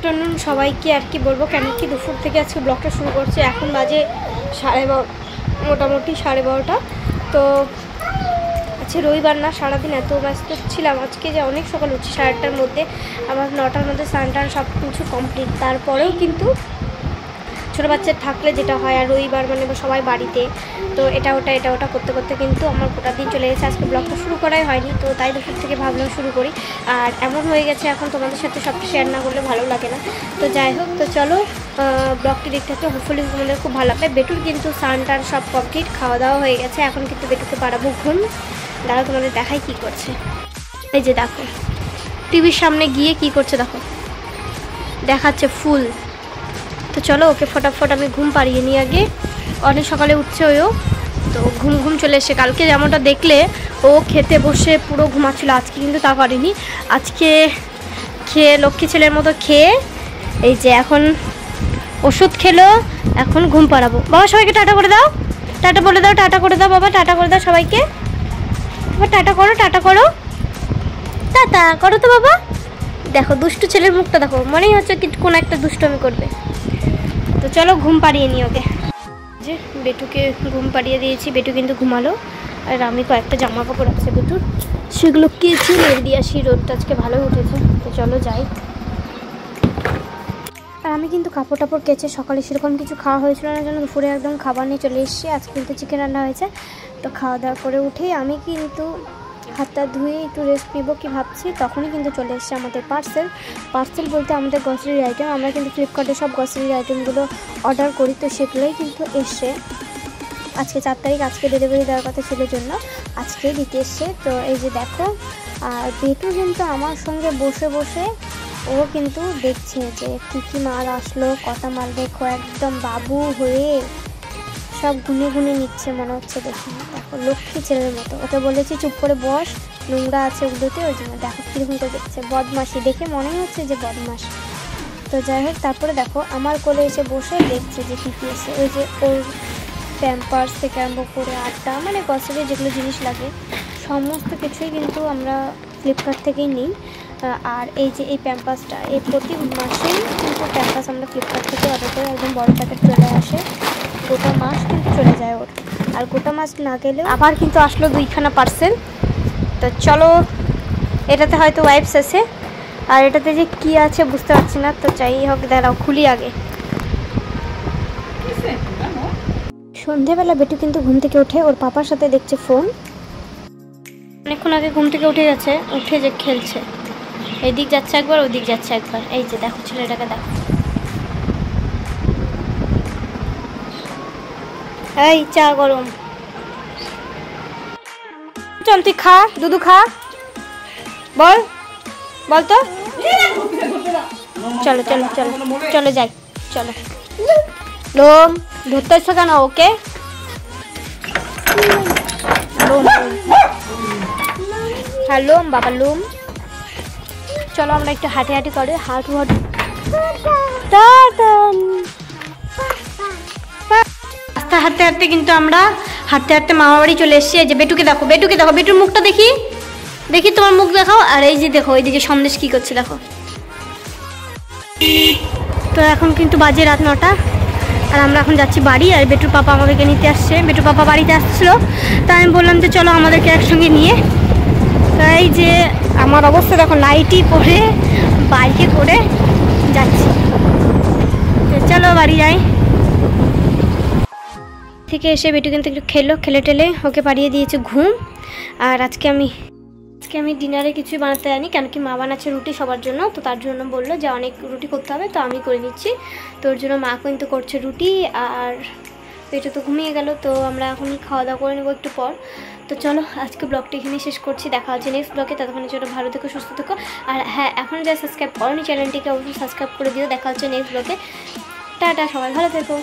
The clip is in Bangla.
আফটারনুন সবাইকে আর কি বলবো, কেন কি দুপুর থেকে আজকে ব্লগটা শুরু করছে। এখন বাজে মোটামুটি 12:30। তো আজকে রবিবার না, সারাদিন এত ব্যস্ত ছিলাম আজকে যে অনেক সকাল উঠছি 8:30টার মধ্যে। আমার 9টার মধ্যে স্নান সব কিছু কমপ্লিট। তারপরেও কিন্তু ছোটো বাচ্চা থাকলে যেটা হয়, আর রবিবার মানে সবাই বাড়িতে, তো এটা ওটা করতে করতে কিন্তু আমার গোটা দিন চলে গেছে। আজকে ব্লগটা শুরু করাই হয়নি, তো তাই দুপুর থেকে ভাবলাম শুরু করি। আর এমন হয়ে গেছে এখন তোমাদের সাথে সবটা শেয়ার না করলে ভালো লাগে না। তো যাই হোক, তো চলো ব্লগটি দেখতে থাকতে, হোপফুলি তোমাদের খুব ভালো লাগবে। বেটুর কিন্তু স্নান সব কমপ্লিট, খাওয়া দাওয়া হয়ে গেছে। এখন কিন্তু বেটুকে পাড়াবো ঘুম। দাঁড়া তোমাদের দেখাই কি করছে। এই যে দেখো, টিভির সামনে গিয়ে কি করছে দেখো, দেখাচ্ছে ফুল। তো চলো ওকে ফটাফট আমি ঘুম পাড়িয়ে নিই আগে। অনেক সকালে উঠছে ওও, তো ঘুম চলে এসে। কালকে যেমনটা দেখলে ও খেতে বসে পুরো ঘুমাচ্ছিল, আজকে কিন্তু তা করেনি। আজকে খেয়ে লক্ষ্মী ছেলের মতো খেয়ে এই যে এখন ওষুধ খেলো, এখন ঘুম পাড়াবো। বাবা সবাইকে টাটা করে দাও, টাটা বলে দাও, টাটা করে দাও বাবা, টাটা করে দাও সবাইকে। বাবা টাটা করো, টাটা করো, টাটা করো তো বাবা। দেখো দুষ্টু ছেলের মুখটা দেখো, মনেই হচ্ছে কি কোনো একটা দুষ্টুমি করবে। তো চলো ঘুম পাড়িয়ে নিই ওকে। যে বেটুকে ঘুম পাড়িয়ে দিয়েছি, বেটু কিন্তু ঘুমালো। আর আমি কয়েকটা জামা কাপড় আছে বেটুর, সেগুলো কেচে মেরে দিয়ে আসি। রোদটা আজকে ভালোই উঠেছে, তো চলো যাই। আর আমি কিন্তু কাপড় টাপড় কেচে সকালে সেরকম কিছু খাওয়া হয়েছিল না, জন্য দুপুরে একদম খাবার নিয়ে চলে এসেছি। আজকে কিন্তু চিকেন রান্না হয়েছে। তো খাওয়া দাওয়া করে উঠেই আমি কিন্তু হাতটা ধুয়ে একটু রেস্ট নিব কি ভাবছি, তখনই কিন্তু চলে এসেছে আমাদের পার্সেল বলতে আমাদের গ্রসারির আইটেম। আমরা কিন্তু ফ্লিপকার্টে সব গ্রসারির আইটেমগুলো অর্ডার করি, তো সেগুলোই কিন্তু এসছে। আজকে 4 তারিখ, আজকে ডেলিভারি দেওয়ার কথা ছিল জন্য আজকেই দিতে এসছে। তো এই যে দেখো, আর বেটু কিন্তু আমার সঙ্গে বসে বসে ও কিন্তু দেখছে যে কী মাল আসলো, কটা মাল দেখো, একদম বাবু হয়ে সব গুনে গুনে নিচ্ছে মনে হচ্ছে। দেখি দেখো লক্ষ্মী ছেলের মতো। ওকে বলেছি চুপ করে বস, নোংরা আছে ওগুলোতে, ওই জন্য দেখো কীরকম করে দেখছে। বদমাশি দেখে মনেই হচ্ছে যে বদমাস। তো যাই হোক, তারপরে দেখো আমার কোলে এসে বসে দেখছে যে কী কী এসে। ওই যে ওর প্যাম্পার্স থেকে আরম্ভ করে আটটা, মানে গ্রসারি যেগুলো জিনিস লাগে সমস্ত কিছুই কিন্তু আমরা ফ্লিপকার্ট থেকেই নিই। আর এই যে এই প্যাম্পাসটা, এই প্রতি মাসেই কিন্তু প্যাম্পাস আমরা ফ্লিপকার্ট থেকে অর্ডার করে, একদম বড় প্যাকেট চলে আসে। গোটা মাস কিন্তু চলে যায় ওর। আর গোটা মাস না গেলেও আবার কিন্তু আসলো 2খানা পার্সেল। তো চলো, এটাতে হয়তো ওয়াইপস আছে, আর এটাতে যে কি আছে বুঝতে পারছি না। তো যাই হোক, দাঁড়াও খুলি আগে। সন্ধেবেলা বেটু কিন্তু ঘুম থেকে উঠে ওর পাপার সাথে দেখছে ফোন। অনেকক্ষণ আগে ঘুম থেকে উঠে গেছে, উঠে যে খেলছে, এইদিক যাচ্ছে একবার, ওইদিক যাচ্ছে একবার। এই যে দেখো ছেলেটাকে দেখো, এই চা গরম। চল তুই খা, দুধু খা, বল বল তো। চলো চলো চলো চলো যাই, চলো। লোম ধরতে এসছো কেন ওকে? লোম, হ্যাঁ লোম বাবা লোম। চলো আমরা একটু হাঁটি করে হাঁটু। হাঁটতে হাঁটতে কিন্তু আমরা হাঁটতে মামা বাড়ি চলে এসেছি। এই যে বেটুকে দেখো, বেটুর মুখটা দেখি তোমার মুখ দেখাও। আর এই যে দেখো ওইদিকে সন্দেশ কি করছে দেখো। তো এখন কিন্তু বাজে রাত 9টা, আর আমরা এখন যাচ্ছি বাড়ি। আর বেটুর পাপা আমাদেরকে নিতে আসছে। বেটুর পাপা বাড়িতে আসছিলো, তাই আমি বললাম যে চলো আমাদেরকে একসঙ্গে নিয়ে। তাই যে আমার অবস্থা দেখো, নাইটি পরে বাইকে করে যাচ্ছি। চলো বাড়ি যাই। থেকে এসে বেটু কিন্তু একটু খেলে টেলে ওকে পাড়িয়ে দিয়েছে ঘুম। আর আজকে আমি ডিনারে কিছুই বানাতে জানি, কেন কি মা বানাচ্ছে রুটি সবার জন্য। তো তার জন্য বললো যে অনেক রুটি করতে হবে, তো আমি করে নিচ্ছি। তো ওর জন্য মা কিন্তু করছে রুটি, আর বেটু তো ঘুমিয়ে গেল। তো আমরা এখনই খাওয়া দাওয়া করে নেবো একটু পর। তো চলো আজকে ব্লগটা এখানে শেষ করছি, দেখা হচ্ছে নেক্সট ব্লগে। ততক্ষণে চলো ভালো থেকো, সুস্থ থেকো। আর হ্যাঁ, এখন যা সাবস্ক্রাইব করোনি চ্যানেলটিকে অবশ্যই সাবস্ক্রাইব করে দিও। দেখা হচ্ছে নেক্সট ব্লগে। টাটা, সবাই ভালো থেকো।